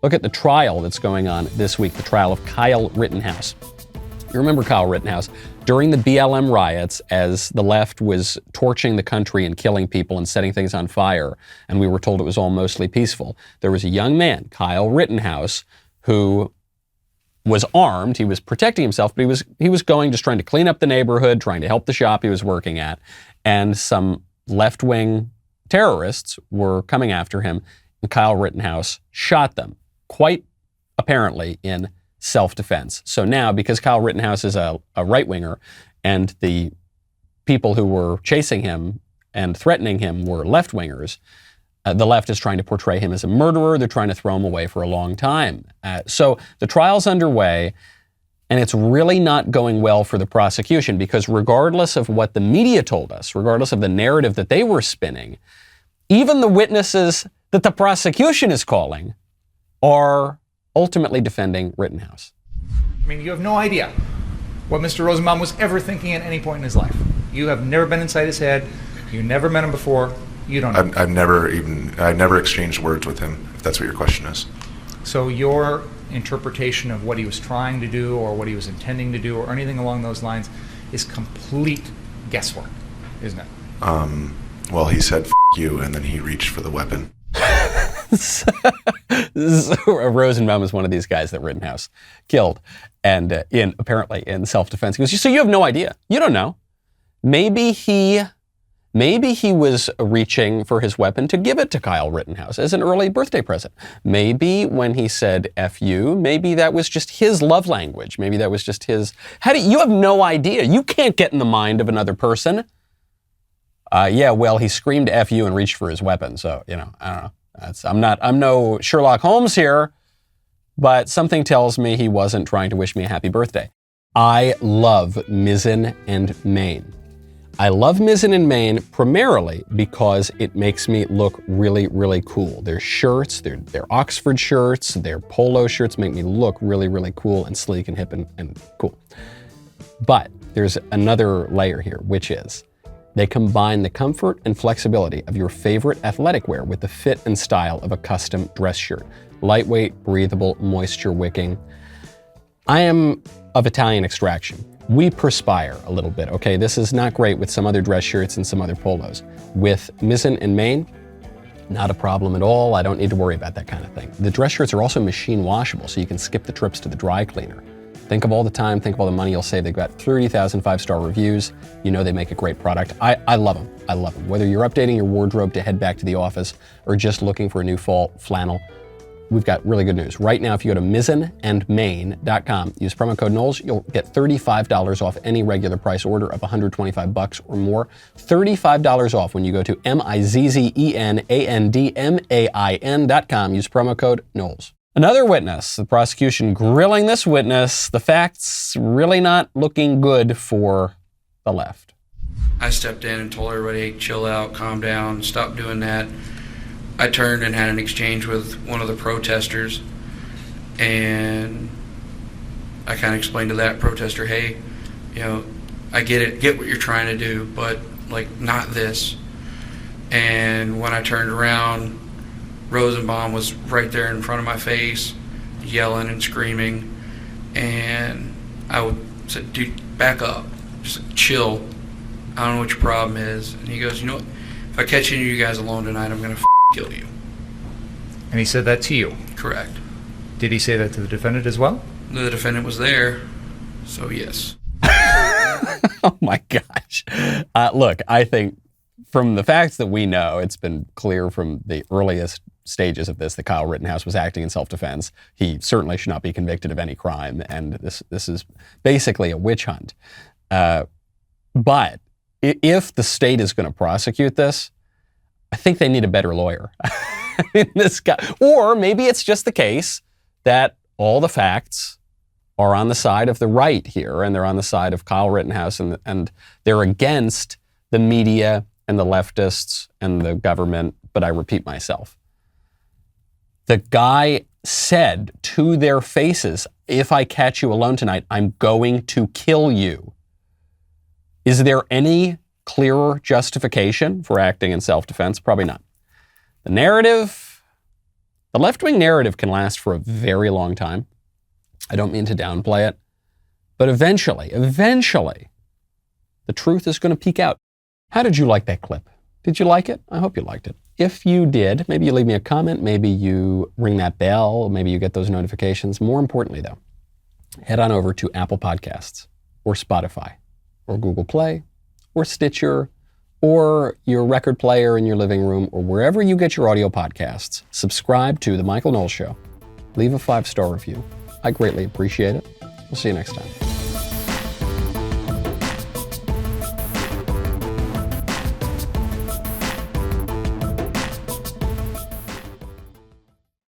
Look at the trial that's going on this week, the trial of Kyle Rittenhouse. You remember Kyle Rittenhouse? During the BLM riots, as the left was torching the country and killing people and setting things on fire, and we were told it was all mostly peaceful, there was a young man, Kyle Rittenhouse, who was armed. He was protecting himself, but he was going, just trying to clean up the neighborhood, trying to help the shop he was working at, and some left-wing terrorists were coming after him, and Kyle Rittenhouse shot them, quite apparently in self-defense. So now, because Kyle Rittenhouse is a right-winger, and the people who were chasing him and threatening him were left-wingers, the left is trying to portray him as a murderer. They're trying to throw him away for a long time. So the trial's underway, and it's really not going well for the prosecution, because regardless of what the media told us, regardless of the narrative that they were spinning, even the witnesses that the prosecution is calling are ultimately defending Rittenhouse. I mean, you have no idea what Mr. Rosenbaum was ever thinking at any point in his life. You have never been inside his head. You never met him before. You don't know. I've never exchanged words with him, if that's what your question is. So your interpretation of what he was trying to do or what he was intending to do or anything along those lines is complete guesswork, isn't it? Well, he said, "F you," and then he reached for the weapon. Rosenbaum is one of these guys that Rittenhouse killed, and apparently in self-defense. He goes, so you have no idea. You don't know. Maybe he was reaching for his weapon to give it to Kyle Rittenhouse as an early birthday present. Maybe when he said F you, maybe that was just his love language. Maybe that was just his... You have no idea. You can't get in the mind of another person. Yeah, well, he screamed F you and reached for his weapon. So, I don't know. I'm no Sherlock Holmes here, but something tells me he wasn't trying to wish me a happy birthday. I love Mizzen and Main. I love Mizzen and Main primarily because it makes me look really, really cool. Their shirts, their Oxford shirts, their polo shirts make me look really, really cool and sleek and hip and cool. But there's another layer here, which is they combine the comfort and flexibility of your favorite athletic wear with the fit and style of a custom dress shirt. Lightweight, breathable, moisture wicking. I am of Italian extraction. We perspire a little bit, okay? This is not great with some other dress shirts and some other polos. With Mizzen and Main, not a problem at all. I don't need to worry about that kind of thing. The dress shirts are also machine washable, so you can skip the trips to the dry cleaner. Think of all the time, think of all the money you'll save. They've got 30,000 five-star reviews. You know they make a great product. I love them. I love them. Whether you're updating your wardrobe to head back to the office or just looking for a new fall flannel, we've got really good news. Right now, if you go to mizzenandmain.com, use promo code Knowles, you'll get $35 off any regular price order of $125 or more. $35 off when you go to mizzenandmain.com. Use promo code Knowles. Another witness, the prosecution grilling this witness. The facts really not looking good for the left. I stepped in and told everybody, hey, chill out, calm down, stop doing that. I turned and had an exchange with one of the protesters, and I kind of explained to that protester, hey, I get what you're trying to do, but not this. And when I turned around, Rosenbaum was right there in front of my face, yelling and screaming, and I said, dude, back up, just chill. I don't know what your problem is. And he goes, you know what, if I catch any of you guys alone tonight, I'm going to kill you. And he said that to you? Correct. Did he say that to the defendant as well? The defendant was there, so yes. Oh my gosh. Look, I think from the facts that we know, it's been clear from the earliest stages of this that Kyle Rittenhouse was acting in self-defense. He certainly should not be convicted of any crime, and this is basically a witch hunt. But if the state is going to prosecute this, I think they need a better lawyer. I mean, this guy, or maybe it's just the case that all the facts are on the side of the right here, and they're on the side of Kyle Rittenhouse, and they're against the media and the leftists and the government. But I repeat myself. The guy said to their faces, if I catch you alone tonight, I'm going to kill you. Is there any clearer justification for acting in self-defense? Probably not. The narrative, The left-wing narrative can last for a very long time. I don't mean to downplay it, but eventually, the truth is going to peek out. How did you like that clip? Did you like it? I hope you liked it. If you did, maybe you leave me a comment, maybe you ring that bell, maybe you get those notifications. More importantly, though, head on over to Apple Podcasts or Spotify or Google Play or Stitcher or your record player in your living room or wherever you get your audio podcasts. Subscribe to The Michael Knowles Show. Leave a 5-star review. I greatly appreciate it. We'll see you next time.